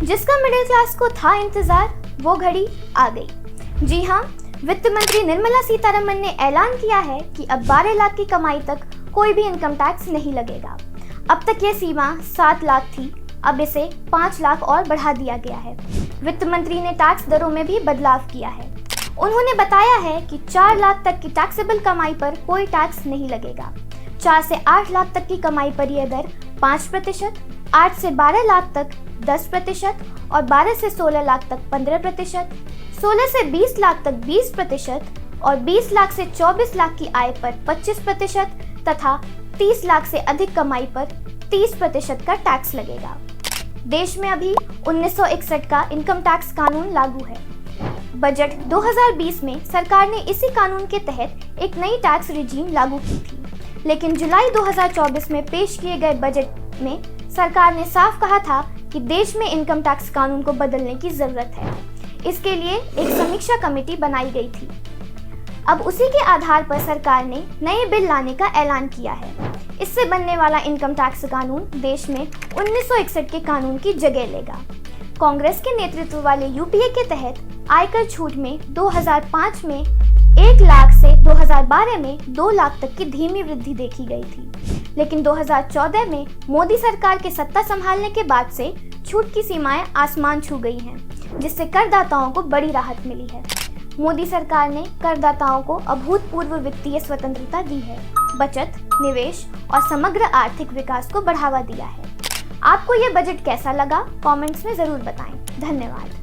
जिसका middle class को था इंतजार, वो घड़ी आ गई। जी हाँ, वित्त मंत्री निर्मला सीतारमण ने ऐलान किया है कि अब 12 लाख की कमाई तक कोई भी इनकम टैक्स नहीं लगेगा। अब तक ये सीमा 7 लाख थी, अब इसे 5 लाख और बढ़ा दिया गया है। वित्त मंत्री ने टैक्स दरों में भी बदलाव किया है। उन्होंने बताया है कि 4 लाख तक की टैक्सेबल कमाई पर कोई टैक्स नहीं लगेगा। 4 से 8 लाख तक की कमाई पर यह दर 5%, 8 से 12 लाख तक 10% और 12 से 16 लाख तक 15%, 16 से 20 लाख तक 20% और 20 लाख से 24 लाख की आय पर 25% तथा 30 लाख से अधिक कमाई पर 30% का टैक्स लगेगा। देश में अभी 1961 का इनकम टैक्स कानून लागू है। बजट 2020 में सरकार ने इसी कानून के तहत एक नई टैक्स रिजीम लागू की थी, लेकिन जुलाई 2024 में पेश किए गए बजट में सरकार ने साफ कहा था कि देश में इनकम टैक्स कानून को बदलने की जरूरत है। इसके लिए एक समीक्षा कमेटी बनाई गई थी। अब उसी के आधार पर सरकार ने नए बिल लाने का ऐलान किया है। इससे बनने वाला इनकम टैक्स कानून देश में 1961 के कानून की जगह लेगा। कांग्रेस के नेतृत्व वाले यूपीए के तहत आयकर छूट में 2005 में 1 लाख से 2012 में 2 लाख तक की धीमी वृद्धि देखी गई थी, लेकिन 2014 में मोदी सरकार के सत्ता संभालने के बाद से छूट की सीमाएं आसमान छू गई हैं, जिससे करदाताओं को बड़ी राहत मिली है। मोदी सरकार ने करदाताओं को अभूतपूर्व वित्तीय स्वतंत्रता दी है, बचत, निवेश और समग्र आर्थिक विकास को बढ़ावा दिया है। आपको ये बजट कैसा लगा? कमेंट्स में जरूर बताएं। धन्यवाद।